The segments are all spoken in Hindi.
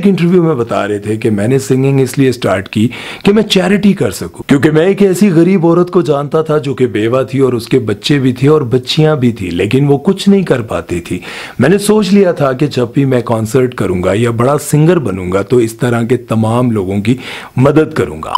एक इंटरव्यू में बता रहे थे कि मैंने सिंगिंग इसलिए स्टार्ट की कि मैं चैरिटी कर सकूं, क्योंकि मैं एक ऐसी गरीब औरत को जानता था जो कि बेवा थी और उसके बच्चे भी थे और बच्चियां भी थी, लेकिन वो कुछ नहीं कर पाती थी। मैंने सोच लिया था कि जब भी मैं कॉन्सर्ट करूंगा या बड़ा सिंगर बनूंगा तो इस तरह के तमाम लोगों की मदद करूंगा।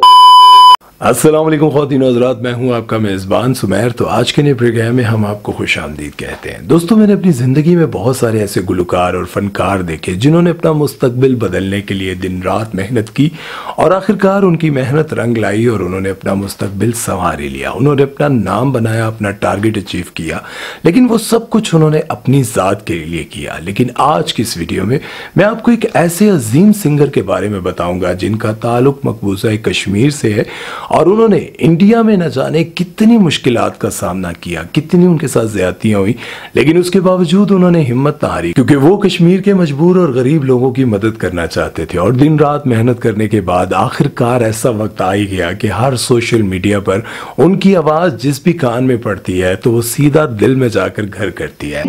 अस्सलाम वालेकुम ख्वातीन और हज़रात, मैं हूं आपका मेज़बान सुमैर। तो आज के नए प्रोग्राम में हम आपको खुश आमदीद कहते हैं। दोस्तों, मैंने अपनी ज़िंदगी में बहुत सारे ऐसे गुलकार और फ़नकार देखे जिन्होंने अपना मुस्तकबिल बदलने के लिए दिन रात मेहनत की और आखिरकार उनकी मेहनत रंग लाई और उन्होंने अपना मुस्तकबिल संवार लिया। उन्होंने अपना नाम बनाया, अपना टारगेट अचीव किया, लेकिन वो सब कुछ उन्होंने अपनी ज़ात के लिए किया। लेकिन आज की इस वीडियो में मैं आपको एक ऐसे अजीम सिंगर के बारे में बताऊँगा जिनका ताल्लुक मकबूजा कश्मीर से है और उन्होंने इंडिया में न जाने कितनी मुश्किलात का सामना किया, कितनी उनके साथ ज्यादतियां हुई, लेकिन उसके बावजूद उन्होंने हिम्मत न हारी, क्योंकि वो कश्मीर के मजबूर और गरीब लोगों की मदद करना चाहते थे। और दिन रात मेहनत करने के बाद आखिरकार ऐसा वक्त आ ही गया कि हर सोशल मीडिया पर उनकी आवाज जिस भी कान में पड़ती है तो वो सीधा दिल में जाकर घर करती है।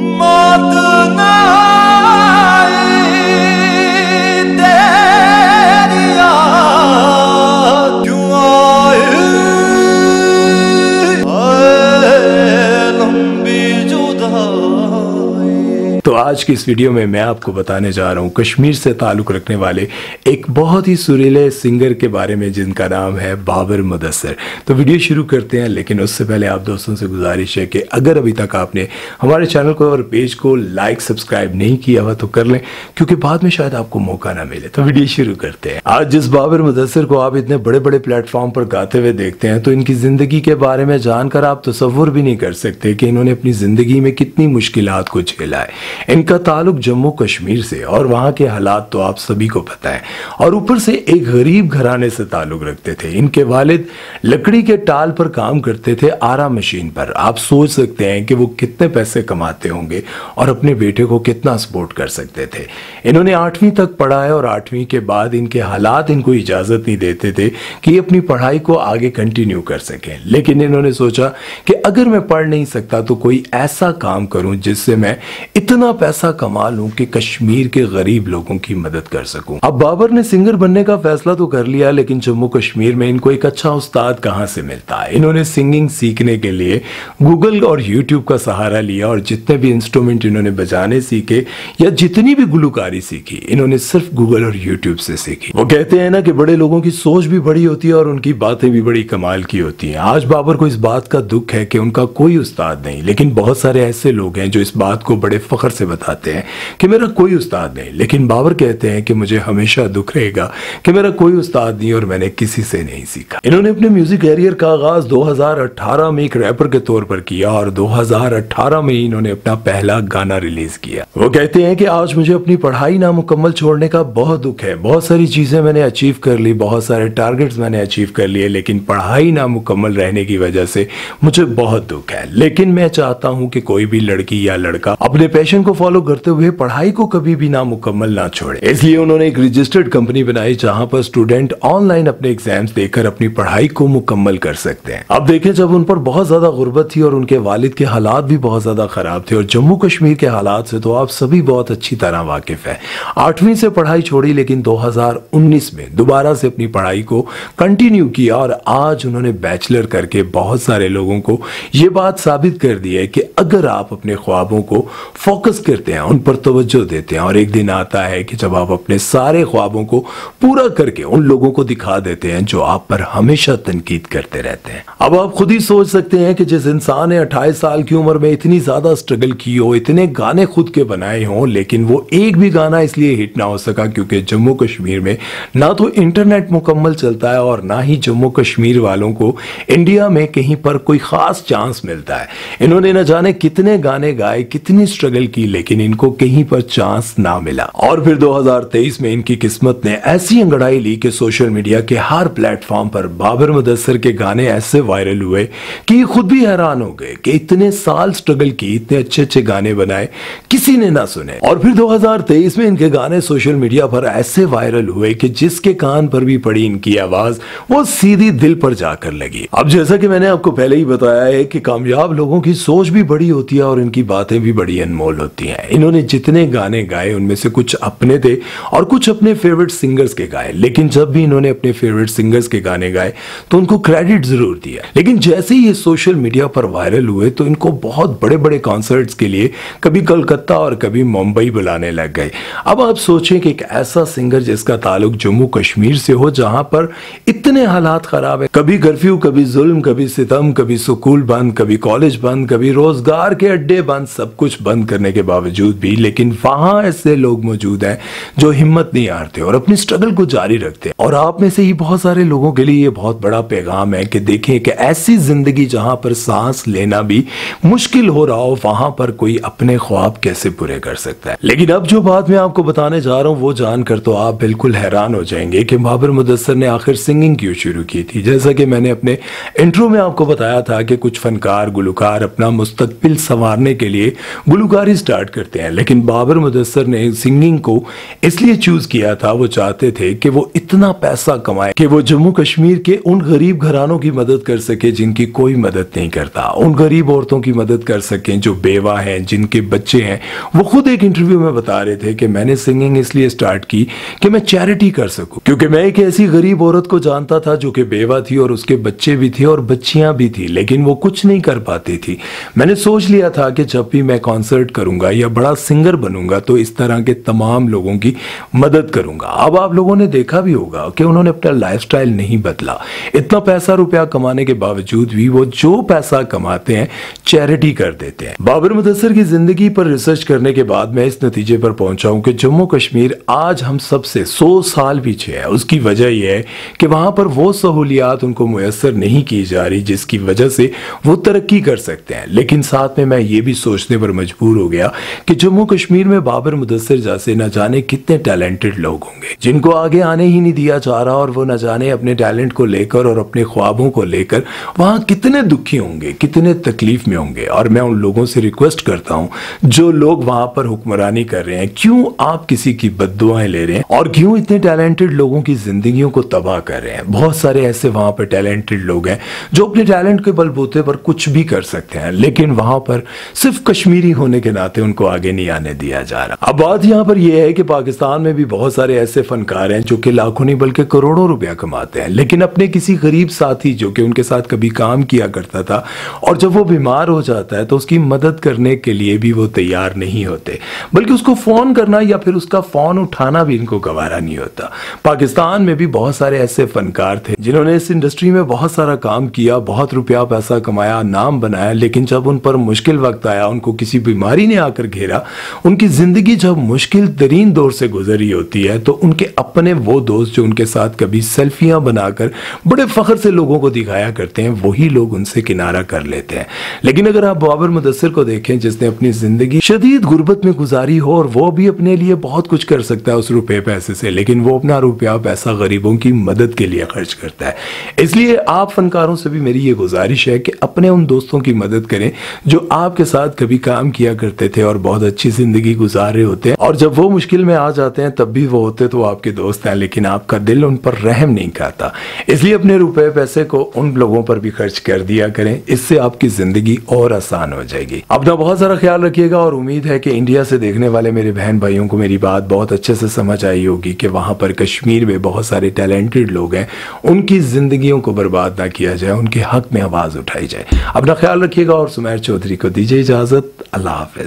तो आज की इस वीडियो में मैं आपको बताने जा रहा हूँ कश्मीर से ताल्लुक़ रखने वाले एक बहुत ही सुरीले सिंगर के बारे में जिनका नाम है बाबर मुदस्सिर। तो वीडियो शुरू करते हैं, लेकिन उससे पहले आप दोस्तों से गुजारिश है कि अगर अभी तक आपने हमारे चैनल को और पेज को लाइक सब्सक्राइब नहीं किया हुआ तो कर लें, क्योंकि बाद में शायद आपको मौका ना मिले। तो वीडियो शुरू करते हैं। आज जिस बाबर मुदस्सिर को आप इतने बड़े बड़े प्लेटफॉर्म पर गाते हुए देखते हैं, तो इनकी जिंदगी के बारे में जानकर आप तसव्वुर भी नहीं कर सकते कि इन्होंने अपनी जिंदगी में कितनी मुश्किलात को झेला है। इनका ताल्लुक जम्मू कश्मीर से और वहां के हालात तो आप सभी को पता है, और ऊपर से एक गरीब घराने से ताल्लुक रखते थे। इनके वालिद लकड़ी के टाल पर काम करते थे, आरा मशीन पर। आप सोच सकते हैं कि वो कितने पैसे कमाते होंगे और अपने बेटे को कितना सपोर्ट कर सकते थे। इन्होंने 8वीं तक पढ़ा है और 8वीं के बाद इनके हालात इनको इजाजत नहीं देते थे कि ये अपनी पढ़ाई को आगे कंटिन्यू कर सकें। लेकिन इन्होंने सोचा कि अगर मैं पढ़ नहीं सकता तो कोई ऐसा काम करूं जिससे मैं इतना पैसा कमा लूं कि कश्मीर के गरीब लोगों की मदद कर सकूं। अब बाबर ने सिंगर बनने का फैसला तो कर लिया, लेकिन जम्मू कश्मीर में इनको एक अच्छा उस्ताद कहां से मिलता है। इन्होंने सिंगिंग सीखने के लिए गूगल और यूट्यूब का सहारा लिया और जितने भी इंस्ट्रूमेंट इन्होंने बजाने सीखे या जितनी भी गुलकारी सीखी, इन्होंने सिर्फ गूगल और यूट्यूब से सीखी। वो कहते हैं ना कि बड़े लोगों की सोच भी बड़ी होती है और उनकी बातें भी बड़ी कमाल की होती हैं। आज बाबर को इस बात का दुख है कि उनका कोई उस्ताद नहीं, लेकिन बहुत सारे ऐसे लोग हैं जो इस बात को बड़े फख्र से बताते हैं कि मेरा कोई उस्ताद नहीं। लेकिन बाबर कहते हैं कि मुझे हमेशा दुख रहेगा कि मेरा कोई उस्ताद नहीं और मैंने किसी से नहीं सीखा। इन्होंने अपने म्यूजिक करियर का आगाज 2018 में एक रैपर के तौर पर किया और 2018 में इन्होंने अपना पहला गाना रिलीज किया। वो कहते हैं कि आज मुझे अपनी पढ़ाई नामुकम्मल छोड़ने का बहुत दुख है। बहुत सारी चीजें मैंने अचीव कर ली, बहुत सारे टारगेट्स मैंने अचीव कर लिए, लेकिन पढ़ाई नामुकम्मल रहने की वजह से मुझे बहुत दुख है। लेकिन मैं चाहता हूं कि कोई भी लड़की या लड़का अपने पैशन को फॉलो करते हुए पढ़ाई को कभी भी नामुकम्मल ना छोड़े। इसलिए उन्होंने एक रजिस्टर्ड कंपनी बनाई जहां पर स्टूडेंट ऑनलाइन अपने एग्जाम्स देकर अपनी पढ़ाई को मुकम्मल कर सकते हैं। अब देखें, जब उन पर बहुत ज्यादा गुर्बत थी और उनके वालिद के हालात भी बहुत ज्यादा खराब थे, और जम्मू कश्मीर के हालात से तो आप सभी बहुत अच्छी तरह वाकिफ है। 8वीं से पढ़ाई छोड़ी, लेकिन 2019 में दोबारा से अपनी पढ़ाई को कंटिन्यू किया और आज उन्होंने बैचलर करके बहुत सारे लोगों को यह बात साबित कर दी है कि अगर आप अपने ख्वाबों को फोकस करते हैं, उन पर तवज्जो देते हैं, और एक दिन आता है कि जब आप अपने सारे ख्वाबों को पूरा करके उन लोगों को दिखा देते हैं जो आप पर हमेशा तनकीद करते रहते हैं। अब आप खुद ही सोच सकते हैं कि जिस इंसान ने 28 साल की उम्र में इतनी ज्यादा स्ट्रगल की हो, इतने गाने खुद के बनाए हों, लेकिन वो एक भी गाना इसलिए हिट ना हो सका क्योंकि जम्मू कश्मीर में ना तो इंटरनेट मुकम्मल चलता है और ना ही जम्मू कश्मीर वालों को इंडिया में कहीं पर कोई खास चांस मिलता है। इन्होंने न जाने कितने गाने गाए, कितनी स्ट्रगल की, लेकिन इनको कहीं पर चांस ना मिला। और फिर 2023 में इनकी किस्मत ने ऐसी अंगड़ाई ली कि सोशल मीडिया के हर प्लेटफॉर्म पर बाबर मुदस्सिर के गाने ऐसे वायरल हुए कि खुद भी हैरान हो गए कि इतने साल स्ट्रगल की, इतने अच्छे अच्छे गाने बनाए, किसी ने ना सुने। और फिर 2023 में इनके गाने सोशल मीडिया पर ऐसे वायरल हुए कि जिसके कान पर भी पड़ी इनकी आवाज वो सीधी दिल पर जाकर लगी। अब जैसा कि मैंने आपको पहले ही बताया है कि कामयाब लोगों की सोच भी बड़ी होती है और इनकी बातें भी बड़ी अनमोल होती हैं। हैं। इन्होंने जितने गाने गाए उनमें से कुछ अपने थे और कुछ अपने फेवरेट सिंगर्स के गाए, लेकिन जब भी इन्होंने अपने फेवरेट सिंगर्स के गाने गाए तो उनको क्रेडिट जरूर दिया। लेकिन जैसे ही ये सोशल मीडिया पर वायरल हुए तो इनको बहुत बड़े बड़े कॉन्सर्ट्स के लिए कभी कलकत्ता और कभी मुंबई बुलाने लग गए। अब आप सोचें कि एक ऐसा सिंगर जिसका ताल्लुक जम्मू कश्मीर से हो, जहां पर इतने हालात खराब है, कभी कर्फ्यू, कभी जुल्म, कभी सितम, कभी स्कूल बंद, कभी कॉलेज बंद, कभी रोजगार के अड्डे बंद, सब कुछ बंद करने के बावजूद भी लेकिन वहां ऐसे लोग मौजूद हैं जो हिम्मत नहीं हारते और अपनी स्ट्रगल को जारी रखते हैं। और आप में से ही बहुत सारे लोगों के लिए ये बहुत बड़ा पैगाम है कि देखें कि ऐसी जिंदगी जहां पर सांस लेना भी मुश्किल हो रहा हो, वहां पर कोई अपने ख्वाब कैसे पूरे कर सकता है। लेकिन अब जो बात मैं आपको बताने जा रहा हूं वो जानकर तो आप बिल्कुल हैरान हो जाएंगे कि बाबर मुदस्सर ने आखिर सिंगिंग क्यों शुरू की थी। जैसा कि मैंने अपने इंट्रो में आपको बताया था कि कुछ फनकार गुलकार अपना मुस्तकबिल संवारने के लिए गुलकारी स्टार्ट करते हैं, लेकिन बाबर मुदस्सर ने सिंगिंग को इसलिए चूज किया था, वो चाहते थे कि वो इतना पैसा कमाए कि वो जम्मू कश्मीर के उन गरीब घरानों की मदद कर सके जिनकी कोई मदद नहीं करता, उन गरीब औरतों की मदद कर सकें जो बेवा हैं, जिनके बच्चे हैं। वो खुद एक इंटरव्यू में बता रहे थे कि मैंने सिंगिंग इसलिए स्टार्ट की कि मैं चैरिटी कर सकूं, क्योंकि मैं एक ऐसी गरीब औरत को जानता था जो कि बेवा थी और उसके बच्चे भी थे और बच्चियां भी थी, लेकिन वो कुछ नहीं कर पाती थी। मैंने सोच लिया था कि जब भी मैं कॉन्सर्ट करूंगा या बड़ा सिंगर बनूंगा तो इस तरह के तमाम लोगों की मदद करूंगा। अब आप लोगों ने देखा भी होगा कि उन्होंने अपना लाइफस्टाइल नहीं बदला, इतना पैसा रुपया कमाने के बावजूद भी वो जो पैसा कमाते हैं चैरिटी कर देते हैं। बाबर मुदस्सर की जिंदगी पर रिसर्च करने के बाद मैं इस नतीजे पर पहुंचा हूं कि जम्मू कश्मीर आज हम सबसे 100 साल पीछे है। उसकी वजह यह है कि वहां पर वो सहूलियात उनको मुयस्सर नहीं की जा रही जिसकी वजह से वो तरक्की कर सकते हैं। लेकिन साथ में मैं ये भी सोचने पर मजबूर हो गया कि जम्मू कश्मीर में बाबर मुदस्सर जैसे न जाने कितने टैलेंटेड लोग होंगे जिनको आगे आने ही नहीं दिया जा रहा, और वो न जाने अपने टैलेंट को लेकर और अपने ख्वाबों को लेकर वहां कितने दुखी होंगे, कितने तकलीफ में होंगे। और मैं उन लोगों से रिक्वेस्ट करता हूं जो लोग वहां पर हुक्मरानी कर रहे हैं, क्यों आप किसी की बद्दुआएं ले रहे हैं और क्यों इतने टैलेंटेड लोगों की जिंदगियों को तबाह कर रहे हैं। बहुत सारे ऐसे वहां पर टैलेंटेड लोग हैं जो अपने टैलेंट के बलबूते पर कुछ भी कर सकते हैं, लेकिन वहां पर सिर्फ कश्मीरी होने के नाते उनको आगे नहीं आने दिया जा रहा। अब बात यहां पर यह है कि पाकिस्तान में भी बहुत सारे ऐसे फनकार हैं जो कि लाखों नहीं बल्कि करोड़ों रुपया कमाते हैं, लेकिन अपने किसी गरीब साथी जो कि उनके साथ कभी काम किया करता था और जब वो बीमार हो जाता है तो उसकी मदद करने के लिए भी वो तैयार नहीं होते, बल्कि उसको फोन करना या फिर उसका फोन उठाना भी इनको गवारा नहीं होता। पाकिस्तान में भी बहुत सारे ऐसे फनकार थे जिन्होंने इस इंडस्ट्री में बहुत सारा काम किया, बहुत रुपया पैसा कमाया, नाम बनाया, लेकिन जब उन पर मुश्किल वक्त आया, उनको किसी बीमारी ने आकर घेरा, उनकी जिंदगी जब मुश्किल तरीन दौर से गुजरी होती है तो उनके अपने वो दोस्त जो उनके साथ कभी सेल्फियां बनाकर बड़े फख्र से लोगों को दिखाया करते हैं, वही लोग उनसे किनारा कर लेते हैं। लेकिन अगर आप बाबर मुदस्सर को देखें जिसने अपनी जिंदगी शदीद गुर्बत में गुजारी हो और वो भी अपने लिए बहुत कुछ कर सकता है उस रुपए पैसे से, लेकिन वो अपना रुपया पैसा गरीबों की मदद के लिए खर्च करता है। इसलिए आप फनकारों से भी मेरी ये गुजारिश है कि अपने उन दोस्तों की मदद करें जो आपके साथ कभी काम किया करते थे और बहुत अच्छी जिंदगी गुजार रहे होते हैं, और जब वो मुश्किल में आ जाते हैं तब भी वो होते तो आपके दोस्त हैं, लेकिन आपका दिल उन पर रहम नहीं खाता। इसलिए अपने रुपए पैसे को उन लोगों पर भी खर्च कर दिया करें, इससे आपकी जिंदगी और आसान हो जाएगी। अपना बहुत सारा ख्याल रखिएगा और उम्मीद है कि इंडिया से देखने वाले मेरे बहन भाइयों को मेरी बात बहुत अच्छे से समझ आई होगी कि वहां पर कश्मीर में बहुत सारे टैलेंटेड लोग हैं, उनकी जिंदगियों को बर्बाद ना किया जाए, उनके हक में आवाज उठाई जाए। अपना ख्याल रखिएगा और सुमैर चौधरी को दीजिए इजाजत। अल्लाह हाफिज।